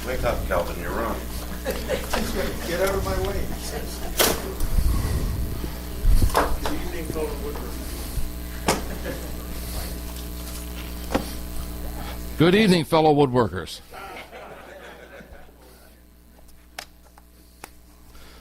Wake up, Calvin, you're wrong. Get out of my way. Good evening, fellow woodworkers. Good evening, fellow woodworkers.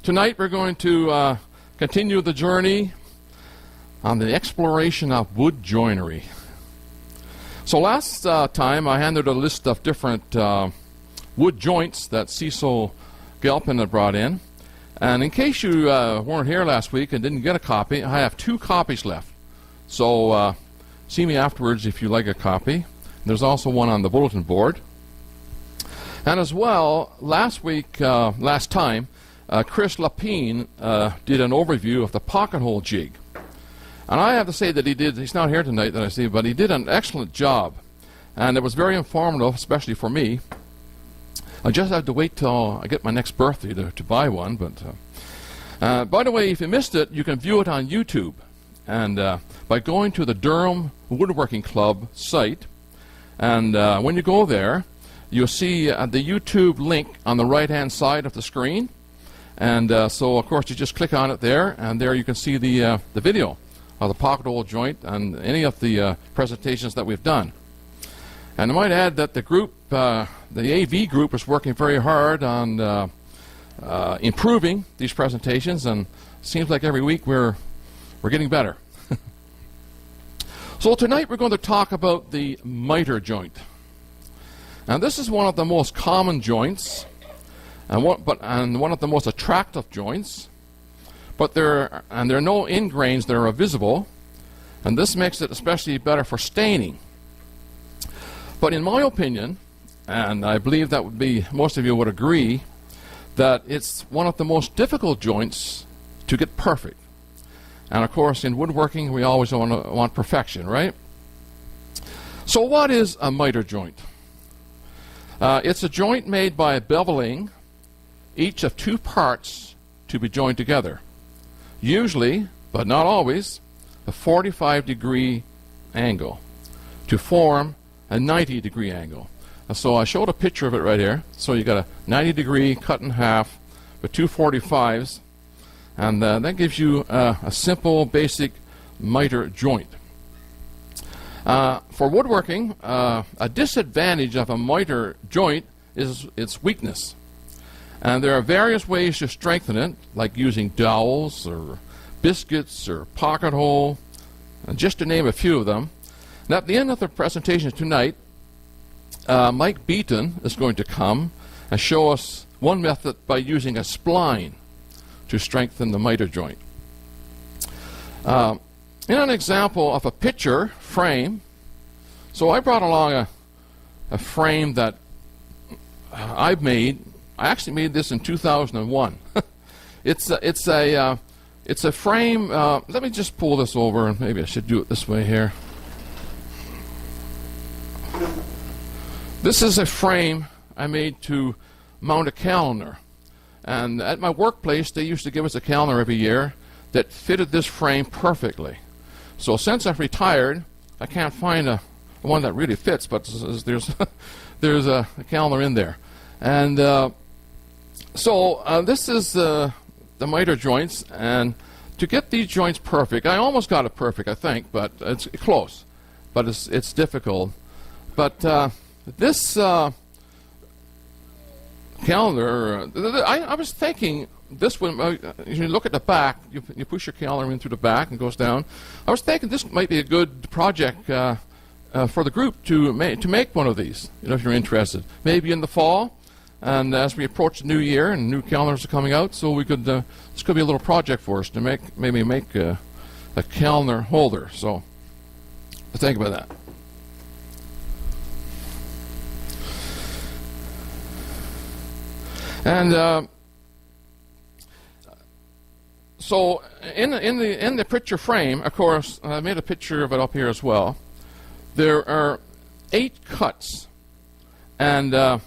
Tonight we're going to continue the journey on the exploration of wood joinery. So last time I handed a list of different wood joints that Cecil Galpin had brought in. And in case you weren't here last week and didn't get a copy, I have 2 copies left. So see me afterwards if you like a copy. There's also one on the bulletin board. And as well, last time, Chris Lapine did an overview of the pocket hole jig. And I have to say that he's not here tonight that I see, but he did an excellent job. And it was very informative, especially for me. I just have to wait till I get my next birthday to buy one. But by the way, if you missed it, you can view it on YouTube. And by going to the Durham Woodworking Club site, and when you go there, you'll see the YouTube link on the right-hand side of the screen. And so, of course, you just click on it there, and there you can see the video of the pocket hole joint and any of the presentations that we've done. And I might add that the group, the AV group, is working very hard on improving these presentations, and it seems like every week we're getting better. So tonight we're going to talk about the mitre joint. And this is one of the most common joints, and one of the most attractive joints. But there are no end grains that are visible, and this makes it especially better for staining. But in my opinion, and I believe that would be most of you would agree, that it's one of the most difficult joints to get perfect. And of course, in woodworking, we always want perfection, right? So what is a mitre joint? It's a joint made by beveling each of 2 parts to be joined together. Usually, but not always, a 45-degree angle to form a 90-degree angle. And so I showed a picture of it right here. So you got a 90-degree cut in half with 2 45s. And that gives you a simple, basic mitre joint. For woodworking, a disadvantage of a mitre joint is its weakness. And there are various ways to strengthen it, like using dowels or biscuits or pocket hole, just to name a few of them. And at the end of the presentation tonight, Mike Beaton is going to come and show us one method by using a spline to strengthen the mitre joint. In an example of a picture frame, so I brought along a frame that I've made. I actually made this in 2001. It's a frame. Let me just pull this over, and maybe I should do it this way here. This is a frame I made to mount a calendar. And at my workplace, they used to give us a calendar every year that fitted this frame perfectly. So since I've retired, I can't find one that really fits, but there's a calendar in there. And so this is the mitre joints. And to get these joints perfect, I almost got it perfect, I think, but it's close. But it's difficult. But this calendar, I was thinking this one, you look at the back, you push your calendar in through the back and goes down. I was thinking this might be a good project for the group to make one of these, if you're interested. Maybe in the fall, and as we approach the new year and new calendars are coming out, so we could, this could be a little project for us to maybe make a calendar holder. So think about that. And so in the picture frame, of course, I made a picture of it up here as well. There are 8 cuts, and there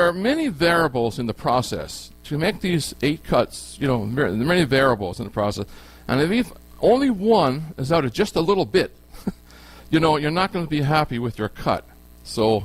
are many variables in the process to make these 8 cuts. There are many variables in the process, and if only one is out of just a little bit, you're not going to be happy with your cut. So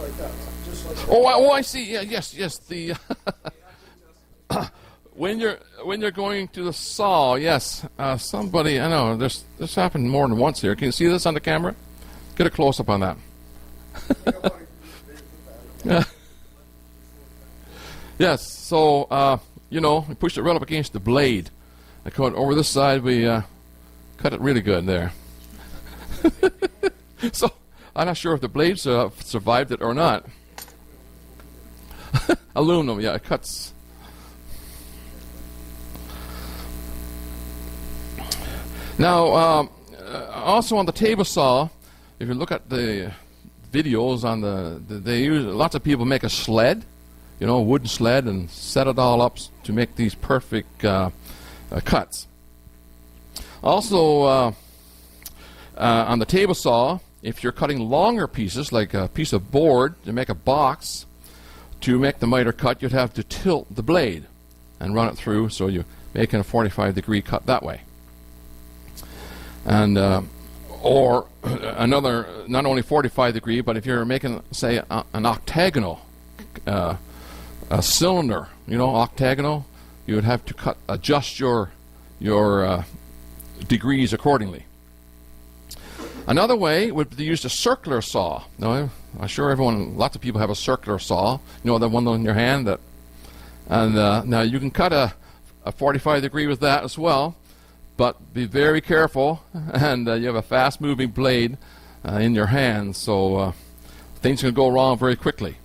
like that. Just like that. Oh, I see. Yeah, yes. The when you're going to the saw, yes. Somebody, I know this happened more than once here. Can you see this on the camera? Get a close up on that. Yes. So we pushed it right up against the blade. I cut over this side. We cut it really good there. So I'm not sure if the blades survived it or not. Aluminum, yeah, it cuts. Now, also on the table saw, if you look at the videos on they use, lots of people make a sled, a wooden sled, and set it all up to make these perfect cuts. Also, on the table saw, if you're cutting longer pieces, like a piece of board to make a box, to make the miter cut, you'd have to tilt the blade and run it through, so you're making a 45-degree cut that way. And or another, not only 45-degree, but if you're making, say, an octagonal, a cylinder, octagonal, you would have to adjust your degrees accordingly. Another way would be to use a circular saw. Now, I'm sure lots of people have a circular saw. The one in your hand now you can cut a 45-degree with that as well, but be very careful, and you have a fast-moving blade in your hand, so things can go wrong very quickly.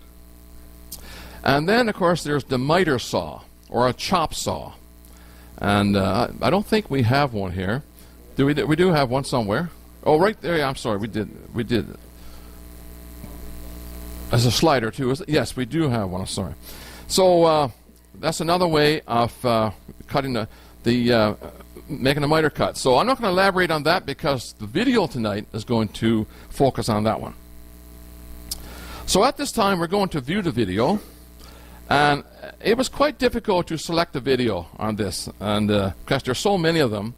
And then, of course, there's the miter saw, or a chop saw. And I don't think we have one here. We do have one somewhere. Oh, right there. Yeah, I'm sorry. We did. As a slider too. Yes, we do have one. I'm sorry. So that's another way of cutting making a miter cut. So I'm not going to elaborate on that because the video tonight is going to focus on that one. So at this time, we're going to view the video, and it was quite difficult to select a video on this, and because there's so many of them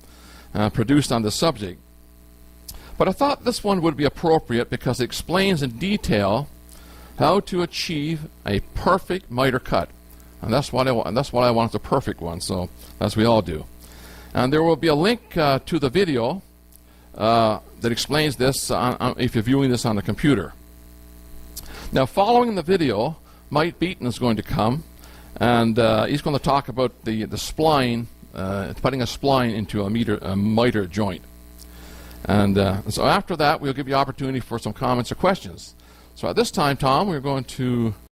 produced on this subject. But I thought this one would be appropriate because it explains in detail how to achieve a perfect miter cut, and that's what I want. That's what I want, the perfect one. So as we all do, and there will be a link to the video that explains this if you're viewing this on the computer. Now, following the video, Mike Beaton is going to come, and he's going to talk about the spline, putting a spline into a miter joint. And so after that, we'll give you opportunity for some comments or questions. So at this time, Tom, we're going to